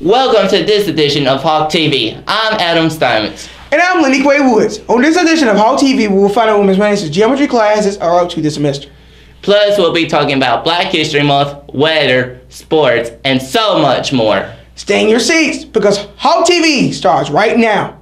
Welcome to this edition of Hawk TV. I'm Adam Steinmetz. And I'm Lanique Woods. On this edition of Hawk TV, we will find out what Ms. Reynolds' geometry classes are up to this semester. Plus, we'll be talking about Black History Month, weather, sports, and so much more. Stay in your seats because Hawk TV starts right now.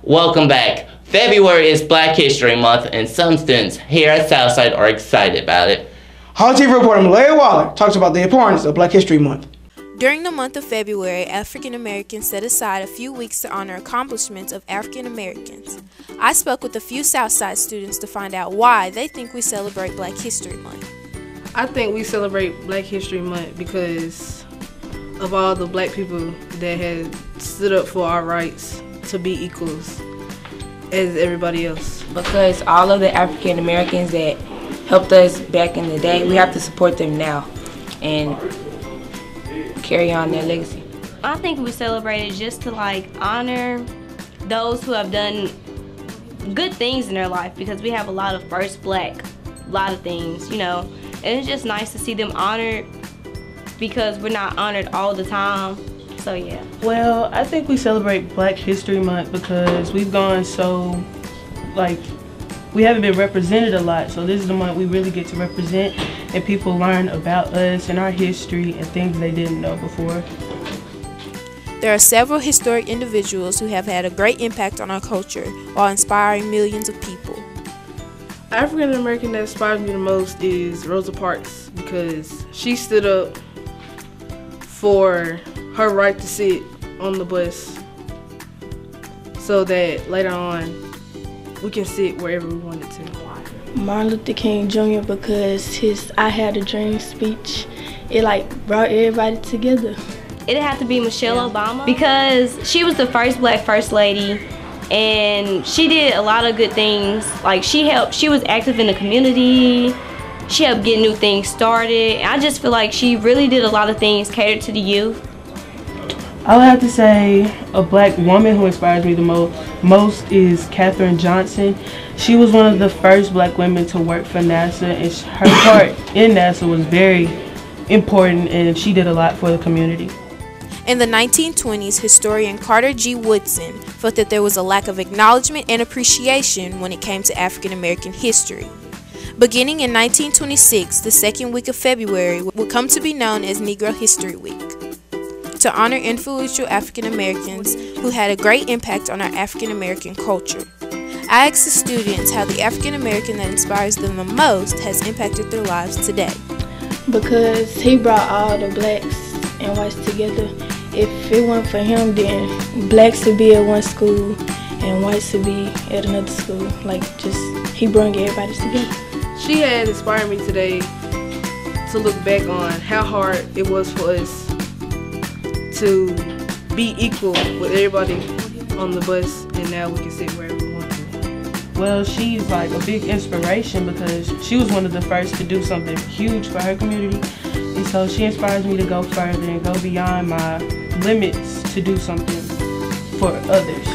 Welcome back. February is Black History Month, and some students here at Southside are excited about it. Hawk TV reporter Malaya Waller talks about the importance of Black History Month. During the month of February, African Americans set aside a few weeks to honor accomplishments of African Americans. I spoke with a few Southside students to find out why they think we celebrate Black History Month. I think we celebrate Black History Month because of all the black people that had stood up for our rights to be equals as everybody else. Because all of the African Americans that helped us back in the day, we have to support them now and carry on their legacy. I think we celebrate it just to honor those who have done good things in their life, because we have a lot of first black, a lot of things, and it's just nice to see them honored because we're not honored all the time. So yeah. Well, I think we celebrate Black History Month because we've gone we haven't been represented a lot, so this is the month we really get to represent and people learn about us and our history and things they didn't know before. There are several historic individuals who have had a great impact on our culture while inspiring millions of people. African American that inspires me the most is Rosa Parks because she stood up for her right to sit on the bus so that later on we can sit wherever we wanted to. Martin Luther King Jr. because his I Had a Dream speech, it brought everybody together. It'd have to be Michelle Obama because she was the first black first lady and she did a lot of good things. She was active in the community, she helped get new things started, and I just feel like she really did a lot of things catered to the youth. I would have to say a black woman who inspires me the most is Katherine Johnson. She was one of the first black women to work for NASA, and her part in NASA was very important, and she did a lot for the community. In the 1920s, historian Carter G. Woodson felt that there was a lack of acknowledgement and appreciation when it came to African American history. Beginning in 1926, the second week of February would come to be known as Negro History Week, to honor influential African Americans who had a great impact on our African American culture. I asked the students how the African American that inspires them the most has impacted their lives today. Because he brought all the blacks and whites together. If it weren't for him, then blacks would be at one school and whites would be at another school. He brought everybody together. She had inspired me today to look back on how hard it was for us to be equal with everybody on the bus, and now we can sit wherever we want to. Well, she's a big inspiration because she was one of the first to do something huge for her community, and so she inspires me to go further and go beyond my limits to do something for others.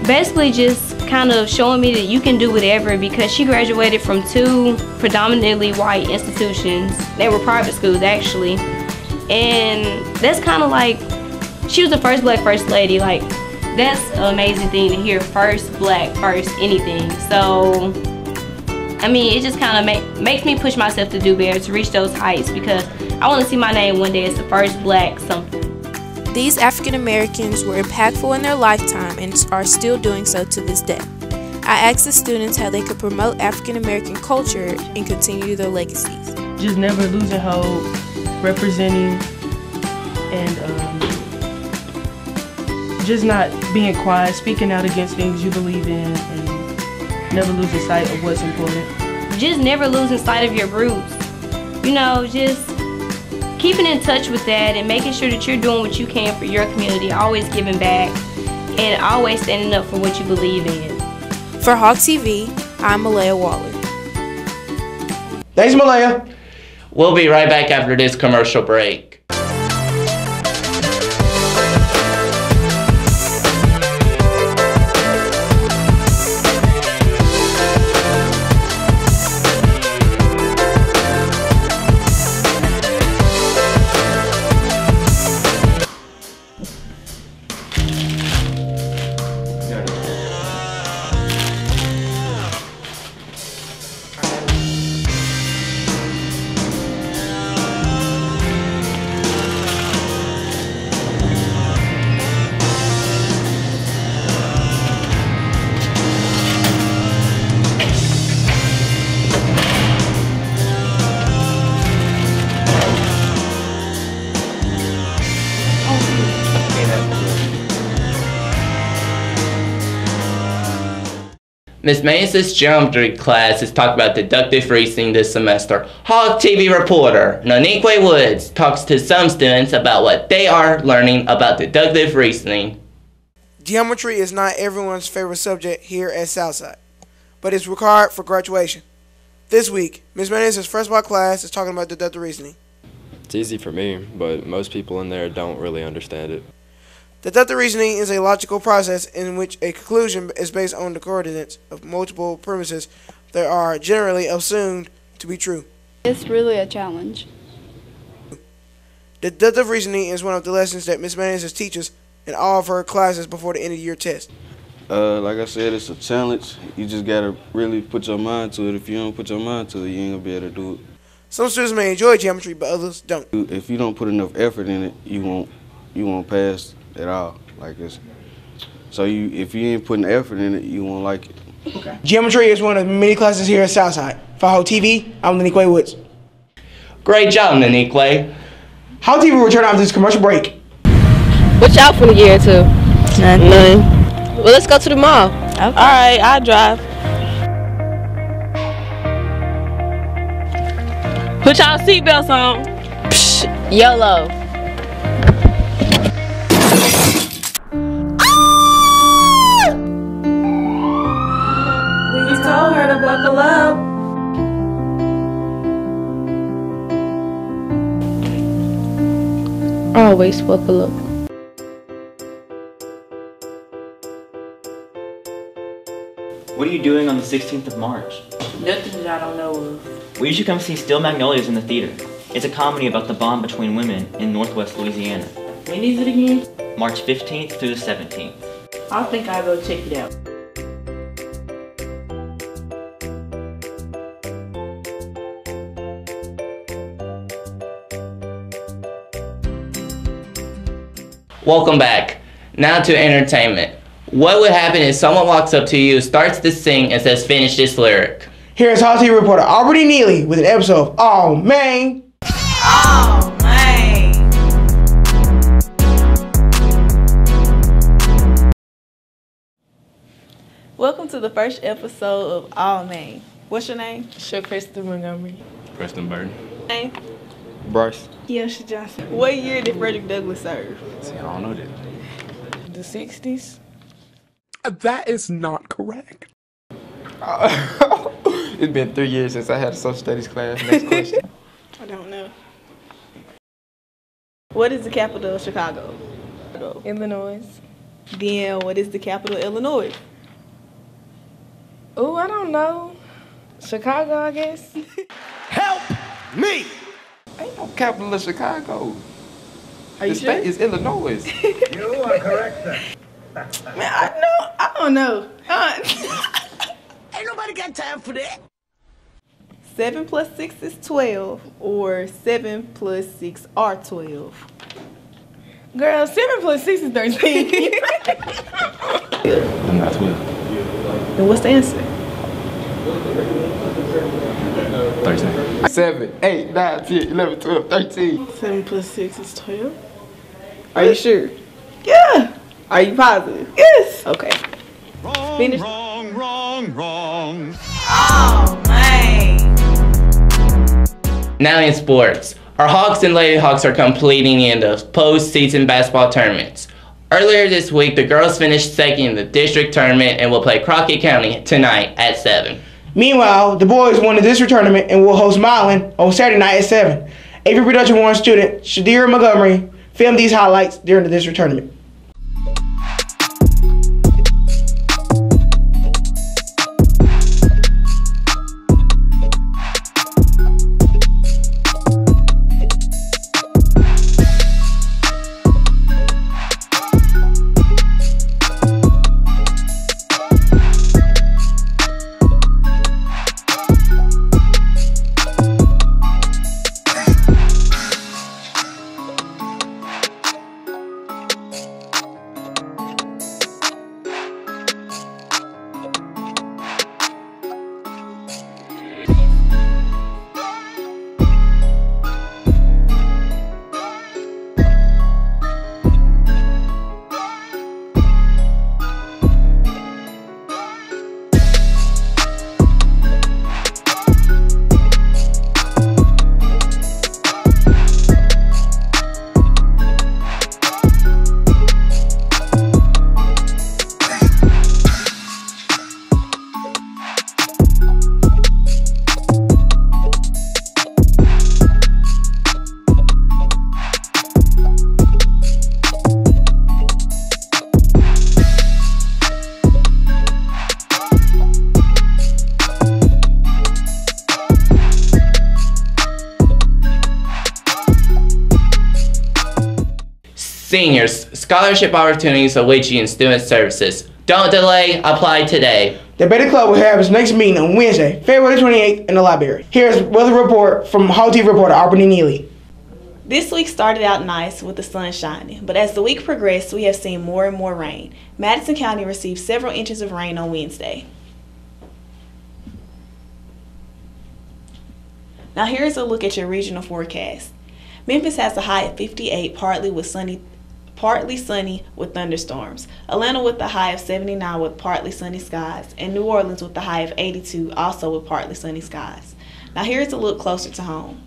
Basically just kind of showing me that you can do whatever, because she graduated from 2 predominantly white institutions. They were private schools actually. And that's kind of she was the first black first lady. That's an amazing thing to hear, first black first anything. So I mean, it just kind of makes me push myself to do better, to reach those heights, because I want to see my name one day as the first black something. These African Americans were impactful in their lifetime and are still doing so to this day. I asked the students how they could promote African American culture and continue their legacies. Just never losing hope, representing, and just not being quiet, speaking out against things you believe in, and never losing sight of what's important. Just never losing sight of your roots. Just keeping in touch with that and making sure that you're doing what you can for your community, always giving back, and always standing up for what you believe in. For Hawk TV, I'm Malaya Waller. Thanks, Malaya. We'll be right back after this commercial break. Ms. Manis's geometry class is talking about deductive reasoning this semester. Hog TV reporter Nonique Woods talks to some students about what they are learning about deductive reasoning. Geometry is not everyone's favorite subject here at Southside, but it's required for graduation. This week, Ms. Manis's first block class is talking about deductive reasoning. It's easy for me, but most people in there don't really understand it. Deductive reasoning is a logical process in which a conclusion is based on the coordinates of multiple premises that are generally assumed to be true. It's really a challenge. Deductive reasoning is one of the lessons that Ms. Manis teaches in all of her classes before the end of the year test. Like I said, it's a challenge. You just gotta really put your mind to it. If you don't put your mind to it, you ain't gonna be able to do it. Some students may enjoy geometry, but others don't. If you don't put enough effort in it, you won't pass at all. Like it's so if you ain't putting effort in it, you won't like it. Okay. Geometry is one of the many classes here at Southside. For Hog TV, I'm Nonique Woods. Great job, Nonique. Hog TV will return after this commercial break. What y'all finna get into? Nothing. Well, let's go to the mall. Okay. All right, I'll drive. Put y'all seatbelts on. Psh, YOLO. We told her to buckle up. Always buckle up. What are you doing on the 16th of March? Nothing that I don't know of. Well, you should come see Steel Magnolias in the theater. It's a comedy about the bond between women in Northwest Louisiana. When is it again? March 15th through the 17th. I think I'll go check it out. Welcome back. Now to entertainment. What would happen if someone walks up to you, starts to sing, and says, "Finish this lyric"? Here's Hog TV reporter Aubrey Neely with an episode of Oh Man. Oh man. Welcome to the first episode of All Man. What's your name? Sure, Kristen Montgomery. Preston Burton. Name? Bryce. Kiosha Johnson. What year did Frederick Douglass serve? See, I don't know that. The 60s? That is not correct. It's been 3 years since I had a social studies class. Next question. I don't know. What is the capital of Chicago? Illinois. Then what is the capital of Illinois? Oh, I don't know. Chicago, I guess. Help me! Ain't no capital of Chicago. Are you the sure? state is Illinois. You are correct, sir. Man, I don't know. Ain't nobody got time for that. 7 plus 6 is 12, or 7 plus 6 are 12. Girl, 7 plus 6 is 13. I'm not 12. Then what's the answer? 13. 7, 8, 9, 10, 11, 12, 13. 7 plus 6 is 12. Are you sure? Yeah. Are you positive? Yes. Okay. Finish. Wrong. Oh, man. Now in sports. Our Hawks and Lady Hawks are completing in the postseason basketball tournaments. Earlier this week, the girls finished second in the district tournament and will play Crockett County tonight at 7. Meanwhile, the boys won the district tournament and will host Milan on Saturday night at 7. AV Production 1 student Shadira Montgomery filmed these highlights during the district tournament. Seniors, scholarship opportunities await you in student services. Don't delay, apply today. The Beta Club will have its next meeting on Wednesday, February 28th in the library. Here's weather report from Hall TV reporter Aubrey Neely. This week started out nice with the sun shining, but as the week progressed, we have seen more and more rain. Madison County received several inches of rain on Wednesday. Now here's a look at your regional forecast. Memphis has a high of 58, partly sunny with thunderstorms. Atlanta with a high of 79 with partly sunny skies, and New Orleans with a high of 82, also with partly sunny skies. Now here's a look closer to home.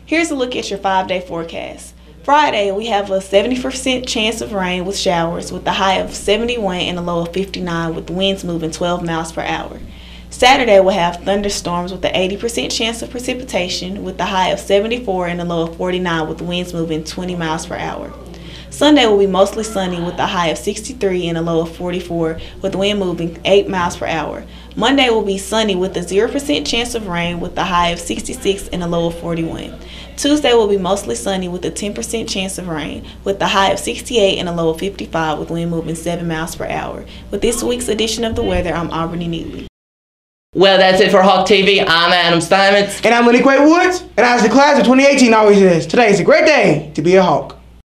Here's a look at your 5-day forecast. Friday, we have a 70% chance of rain with showers with a high of 71 and a low of 59 with winds moving 12 miles per hour. Saturday, we'll have thunderstorms with an 80% chance of precipitation with a high of 74 and a low of 49 with winds moving 20 miles per hour. Sunday will be mostly sunny with a high of 63 and a low of 44 with wind moving 8 miles per hour. Monday will be sunny with a 0% chance of rain with a high of 66 and a low of 41. Tuesday will be mostly sunny with a 10% chance of rain with a high of 68 and a low of 55 with wind moving 7 miles per hour. With this week's edition of the weather, I'm Aubrey Neely. Well, that's it for Hawk TV. I'm Adam Steinmetz. And I'm Lenny Quay Woods. And as the class of 2018 always says, today is a great day to be a Hawk.